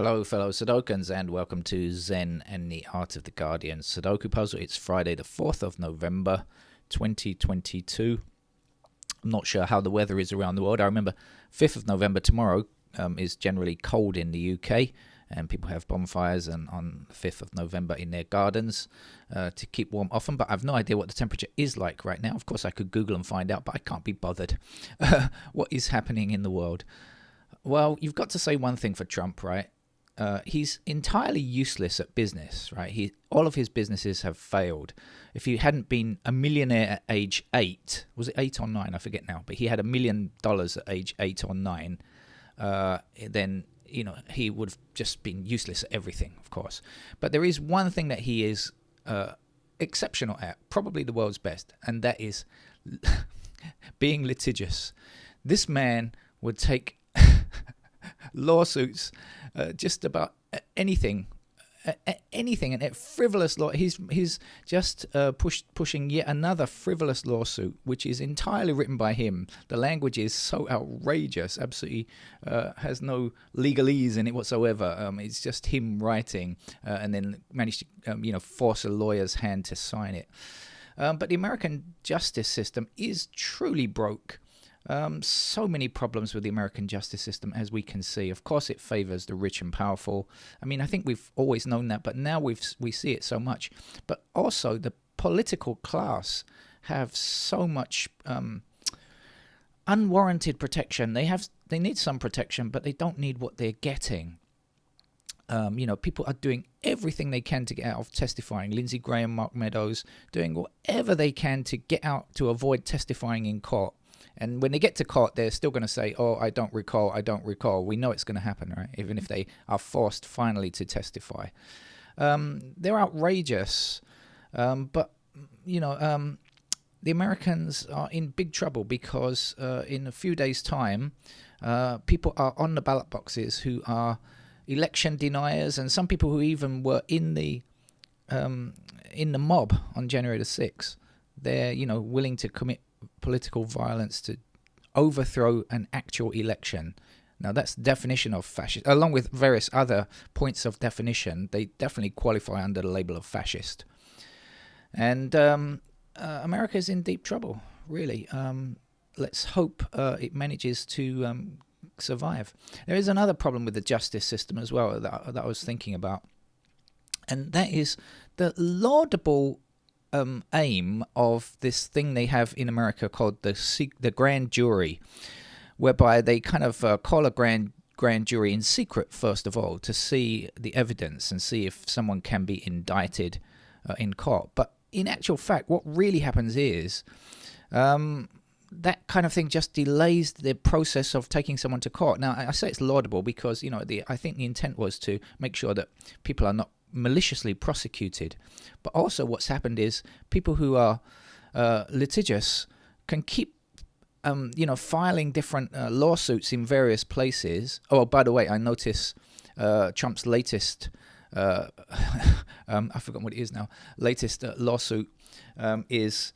Hello, fellow Sudokans, and welcome to Zen and the Art of the Guardian Sudoku Puzzle. It's Friday the 4th of November, 2022. I'm not sure how the weather is around the world. I remember 5th of November tomorrow is generally cold in the UK, and people have bonfires on the 5th of November in their gardens to keep warm often, but I've no idea what the temperature is like right now. Of course, I could Google and find out, but I can't be bothered. What is happening in the world? Well, you've got to say one thing for Trump, right? He's entirely useless at business, right? All of his businesses have failed. If he hadn't been a millionaire at age 8, was it 8 or 9? I forget now. But he had $1 million at age 8 or 9. Then he would have just been useless at everything, of course. But there is one thing that he is exceptional at, probably the world's best, and that is being litigious. This man would take lawsuits just about anything, and a frivolous law. He's just pushing yet another frivolous lawsuit, which is entirely written by him. The language is so outrageous, absolutely has no legalese in it whatsoever. It's just him writing and then managed to force a lawyer's hand to sign it. But the American justice system is truly broke. So many problems with the American justice system, as we can see. Of course, it favors the rich and powerful. I mean, I think we've always known that, but now we see it so much. But also, the political class have so much unwarranted protection. They need some protection, but they don't need what they're getting. People are doing everything they can to get out of testifying. Lindsey Graham, Mark Meadows, doing whatever they can to get out to avoid testifying in court. And when they get to court, they're still going to say, oh, I don't recall. We know it's going to happen, right? Even if they are forced finally to testify. They're outrageous. But the Americans are in big trouble because in a few days' time, people are on the ballot boxes who are election deniers, and some people who even were in the mob on January the 6th. They're, willing to commit political violence to overthrow an actual election. Now, that's the definition of fascist. Along with various other points of definition, they definitely qualify under the label of fascist. And America is in deep trouble, really. Let's hope it manages to survive. There is another problem with the justice system as well that I was thinking about, and that is the laudable aim of this thing they have in America called the grand jury, whereby they kind of call a grand jury in secret, first of all, to see the evidence and see if someone can be indicted in court. But in actual fact, what really happens is that kind of thing just delays the process of taking someone to court. Now, I say it's laudable because I think the intent was to make sure that people are not maliciously prosecuted, but also what's happened is people who are litigious can keep filing different lawsuits in various places. Oh, by the way, I notice Trump's latest I forgot what it is now. Latest lawsuit is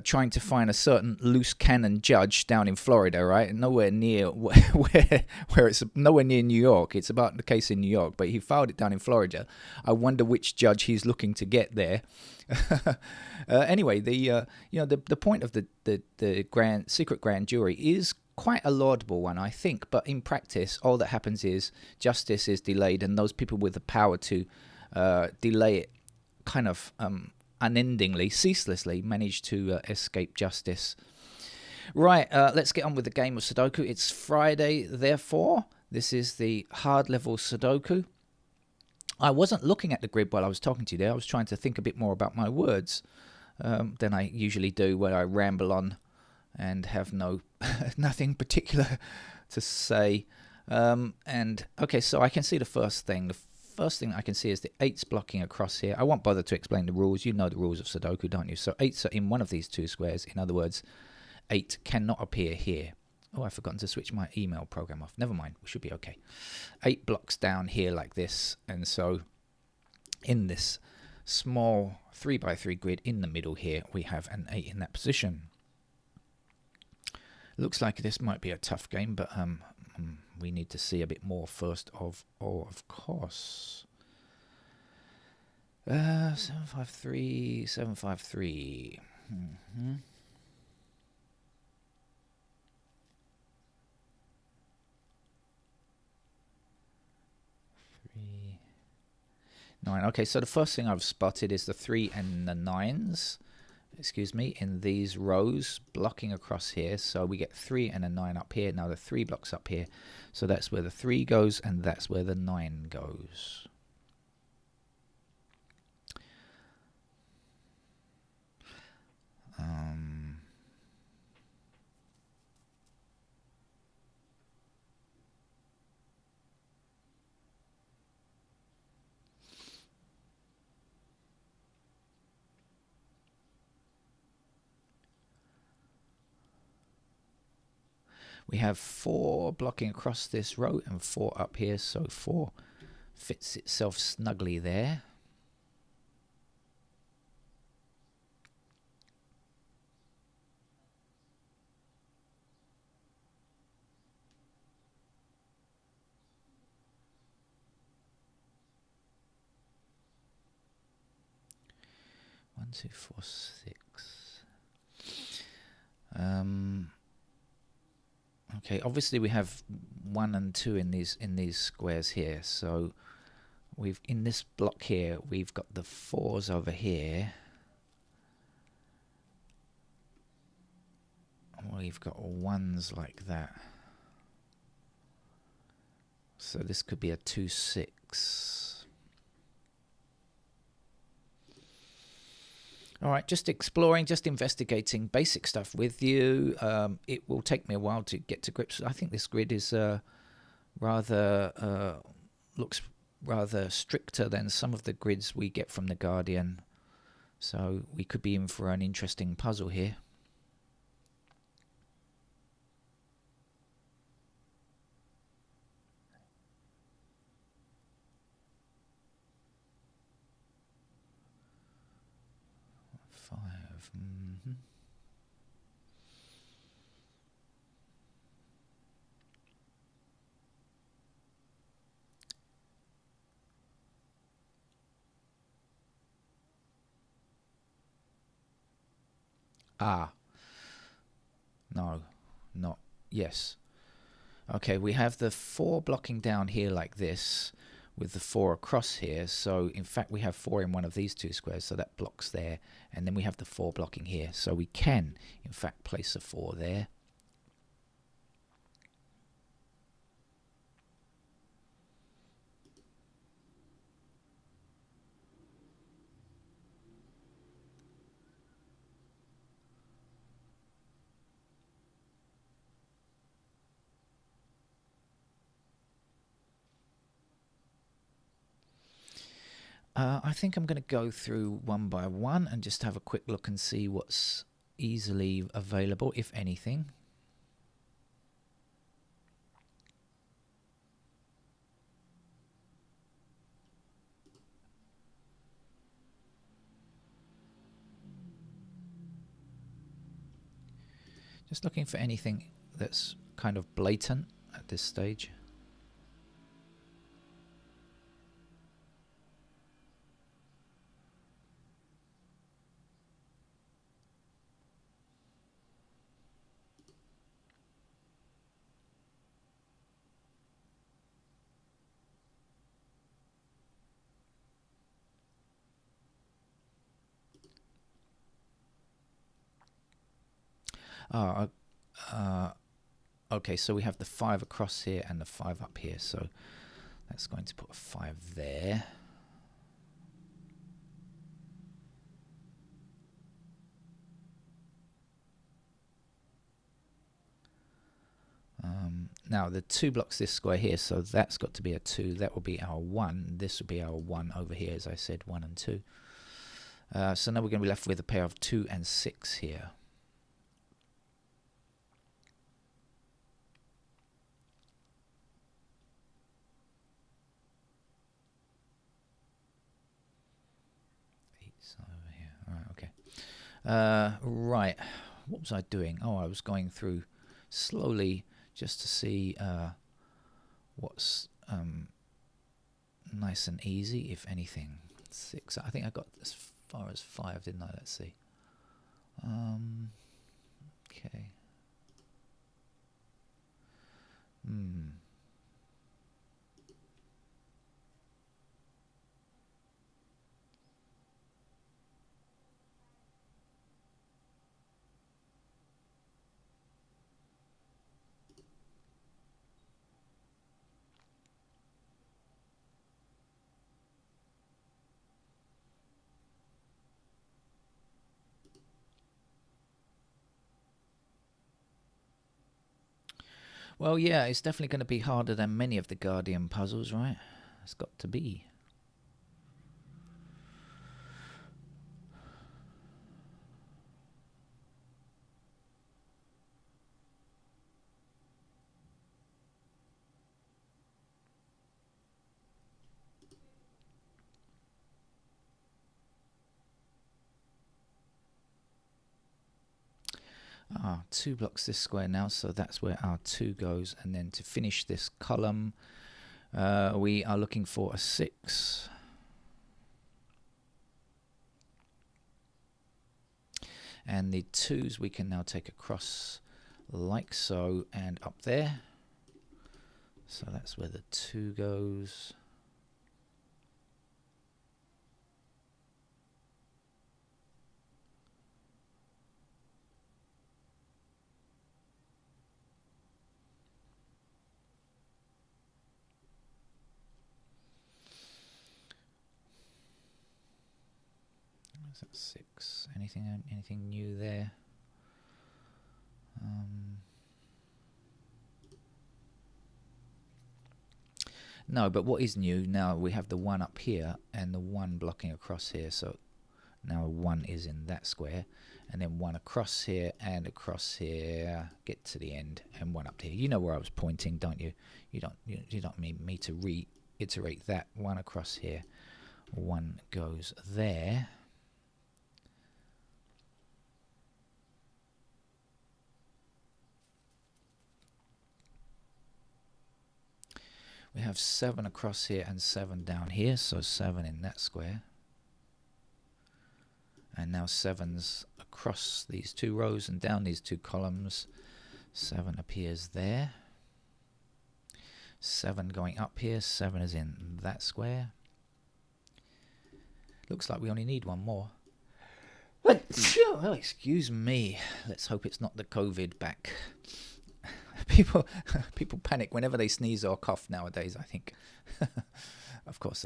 trying to find a certain loose cannon judge down in Florida, right? Nowhere near where it's nowhere near New York. It's about the case in New York, but he filed it down in Florida. I wonder which judge he's looking to get there. Anyway, the point of the secret grand jury is quite a laudable one, I think, but in practice, all that happens is justice is delayed, and those people with the power to delay it kind of unendingly, ceaselessly manage to escape justice. Right, let's get on with the game of Sudoku. It's Friday, therefore. This is the hard level Sudoku. I wasn't looking at the grid while I was talking to you there. I was trying to think a bit more about my words than I usually do when I ramble on and have nothing particular to say. Okay, so I can see the first thing. The first thing I can see is the 8's blocking across here. I won't bother to explain the rules. You know the rules of Sudoku, don't you? So 8's are in one of these two squares. In other words, 8 cannot appear here. Oh, I've forgotten to switch my email program off. Never mind, we should be okay. 8 blocks down here like this. And so in this small 3x3 grid in the middle here, we have an 8 in that position. Looks like this might be a tough game, but we need to see a bit more first of course. 753, 753. Mm-hmm. 3, 9. Okay, so the first thing I've spotted is the 3 and the 9s. Excuse me, in these rows blocking across here. So we get 3 and a 9 up here. Now the 3 blocks up here. So that's where the 3 goes and that's where the 9 goes. We have 4 blocking across this row and 4 up here, so 4 fits itself snugly there. One, two, four, 6. Okay, obviously we have 1 and 2 in these squares here. So we've in this block here we've got the 4s over here. We've got 1s like that. So this could be a 2, 6. All right, just exploring, just investigating basic stuff with you. It will take me a while to get to grips. I think this grid is looks rather stricter than some of the grids we get from The Guardian. So we could be in for an interesting puzzle here. No, not, yes. Okay, we have the 4 blocking down here like this with the 4 across here. So in fact we have 4 in one of these 2 squares, so that blocks there. And then we have the 4 blocking here. So we can in fact place a 4 there. I think I'm going to go through one by one and just have a quick look and see what's easily available, if anything. Just looking for anything that's kind of blatant at this stage. Okay, so we have the 5 across here and the 5 up here, so that's going to put a 5 there. Now the 2 blocks this square here, so that's got to be a 2. That will be our 1. This will be our 1 over here, as I said, 1 and 2. So now we're going to be left with a pair of 2 and 6 here. Over here. All right, okay. Right, what was I doing? Oh, I was going through slowly just to see what's nice and easy, if anything. 6. I think I got as far as 5, didn't I? Let's see. Okay. Well, yeah, it's definitely going to be harder than many of the Guardian puzzles, right? It's got to be. Ah, 2 blocks this square now, so that's where our 2 goes. And then to finish this column, we are looking for a 6. And the 2s we can now take across like so and up there. So that's where the 2 goes. Where's that 6? Anything new there? No, but what is new now, we have the 1 up here and the 1 blocking across here. So now 1 is in that square, and then 1 across here and across here, get to the end, and 1 up here. You know where I was pointing, don't you? You don't need me to reiterate that. 1 across here, 1 goes there. We have 7 across here and 7 down here, so 7 in that square. And now 7's across these 2 rows and down these 2 columns. 7 appears there. 7 going up here, 7 is in that square. Looks like we only need 1 more. Oh, excuse me. Let's hope it's not the COVID back. People panic whenever they sneeze or cough nowadays, I think. Of course,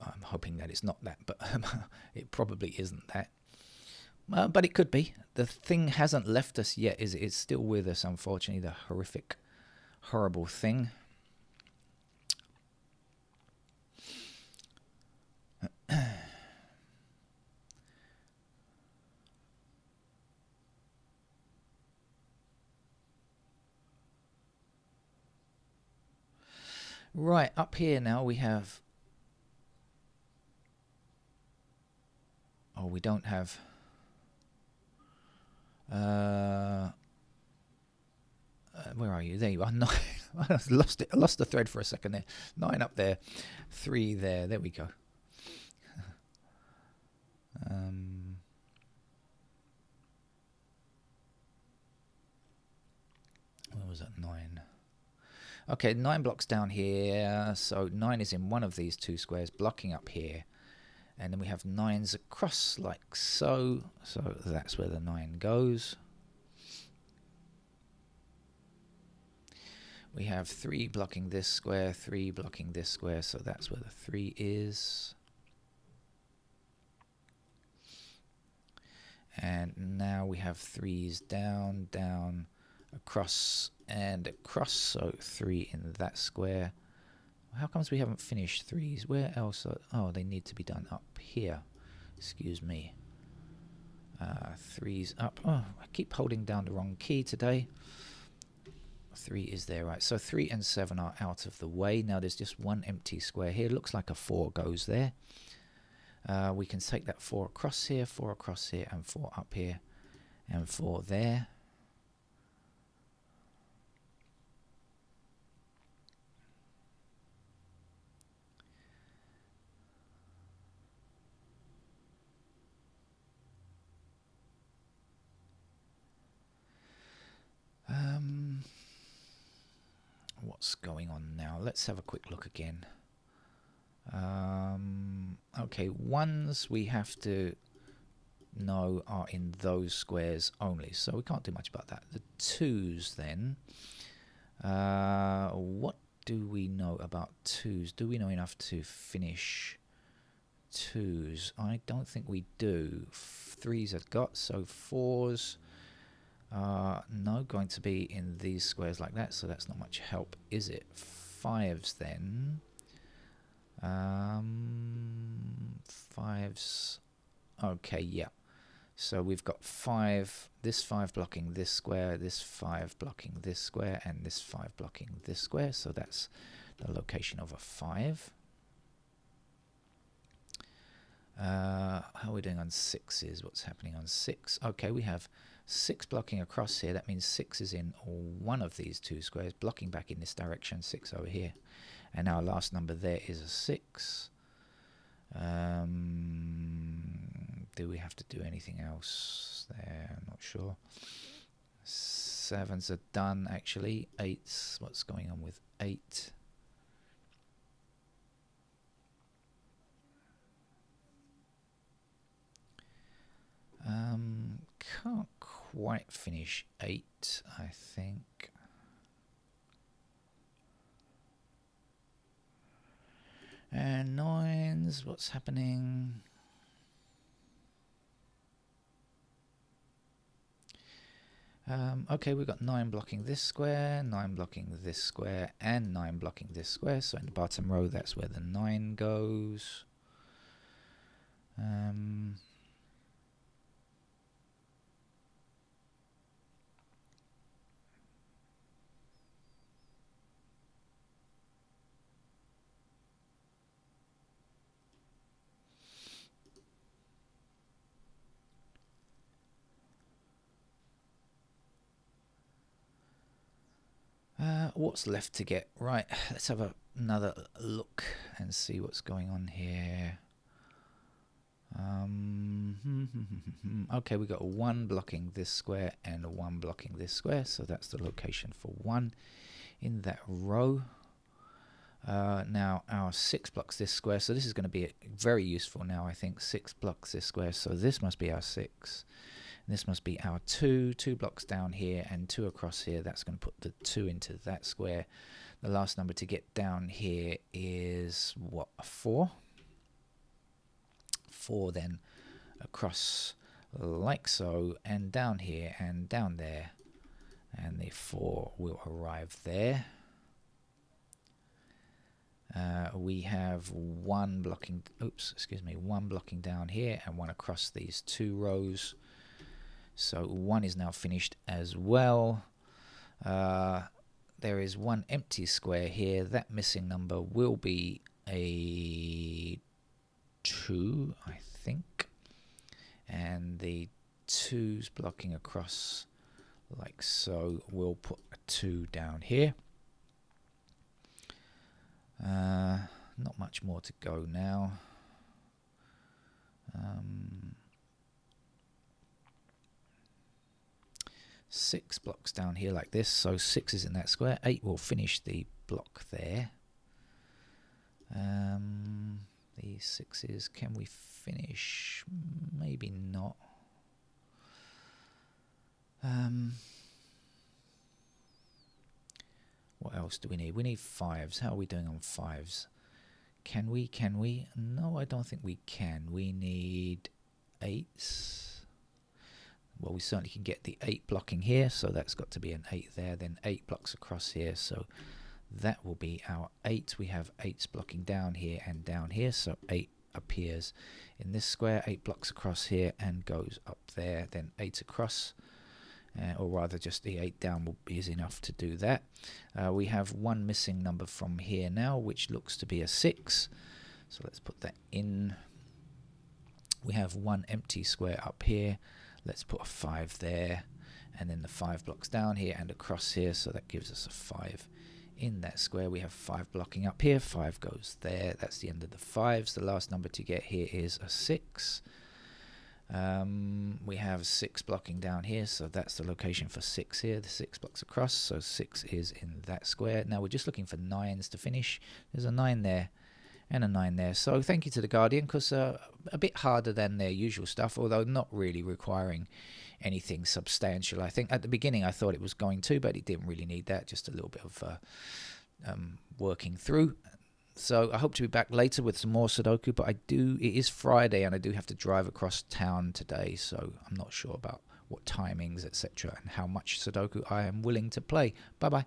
I'm hoping that it's not that, but it probably isn't that. But it could be. The thing hasn't left us yet, is it? It's still with us, unfortunately, the horrific, horrible thing. Right, up here now we have... Oh, we don't have... where are you? There you are. 9. I lost it. I lost the thread for a second there. 9 up there. 3 there. There we go. Where was that? 9. Okay, 9 blocks down here. So 9 is in one of these 2 squares, blocking up here. And then we have 9s across like so. So that's where the 9 goes. We have 3 blocking this square, 3 blocking this square. So that's where the 3 is. And now we have 3s down, down, across, and across. So 3 in that square. How comes we haven't finished 3s? Where else? Oh, they need to be done up here. Excuse me. 3s up. Oh, I keep holding down the wrong key today. 3 is there, right? So 3 and 7 are out of the way. Now there's just 1 empty square here. Looks like a 4 goes there. We can take that 4 across here, 4 across here, and 4 up here, and 4 there. what's going on now. Let's have a quick look again. Okay, ones we have to know are in those squares only, so we can't do much about that. The twos then, what do we know about twos? Do we know enough to finish twos? I don't think we do. Threes I've got, so fours no, going to be in these squares like that, so that's not much help, is it? Fives then, fives, okay, yeah. So we've got this 5 blocking this square, this 5 blocking this square, and this 5 blocking this square. So that's the location of a 5. How are we doing on 6s? What's happening on 6? Okay, we have 6 blocking across here. That means 6 is in one of these two squares, blocking back in this direction, 6 over here. And our last number there is a 6. Do we have to do anything else there? I'm not sure. 7s are done actually. 8s, what's going on with 8? Can't quite finish 8, I think. And 9s, what's happening? Okay, we've got 9 blocking this square, 9 blocking this square, and 9 blocking this square. So in the bottom row, that's where the 9 goes. What's left to get? Right, let's have another look and see what's going on here. Okay, we got a 1 blocking this square and a 1 blocking this square, so that's the location for 1 in that row. Now our 6 blocks this square, so this is going to be very useful now, I think. 6 blocks this square, so this must be our 6. This must be our 2 blocks down here and 2 across here. That's going to put the 2 into that square. The last number to get down here is what, a 4? 4 then across like so, and down here and down there, and the 4 will arrive there. We have 1 blocking, 1 blocking down here and 1 across these 2 rows. So 1 is now finished as well. There is 1 empty square here. That missing number will be a 2, I think. And the 2's blocking across like so. We'll put a 2 down here. Not much more to go now. 6 blocks down here like this, so 6 is in that square. 8 will finish the block there. These 6s, can we finish? Maybe not. What else do we need? We need 5s. How are we doing on 5s? Can we? No, I don't think we can. We need 8s. Well, we certainly can get the 8 blocking here, so that's got to be an 8 there. Then 8 blocks across here, so that will be our 8. We have 8s blocking down here and down here, so 8 appears in this square. 8 blocks across here and goes up there. Then 8 across, or rather just the 8 down is enough to do that. We have 1 missing number from here now, which looks to be a 6. So let's put that in. We have 1 empty square up here. Let's put a 5 there, and then the 5 blocks down here and across here, so that gives us a 5 in that square. We have 5 blocking up here, 5 goes there. That's the end of the 5s. The last number to get here is a 6. We have 6 blocking down here, so that's the location for 6 here. The 6 blocks across, so 6 is in that square. Now we're just looking for 9s to finish. There's a 9 there and a 9 there. So thank you to the Guardian, because a bit harder than their usual stuff, although not really requiring anything substantial. I think at the beginning I thought it was going to, but it didn't really need that. Just a little bit of working through. So I hope to be back later with some more Sudoku, but it is Friday and I do have to drive across town today, so I'm not sure about what timings, etc., and how much Sudoku I am willing to play. Bye bye.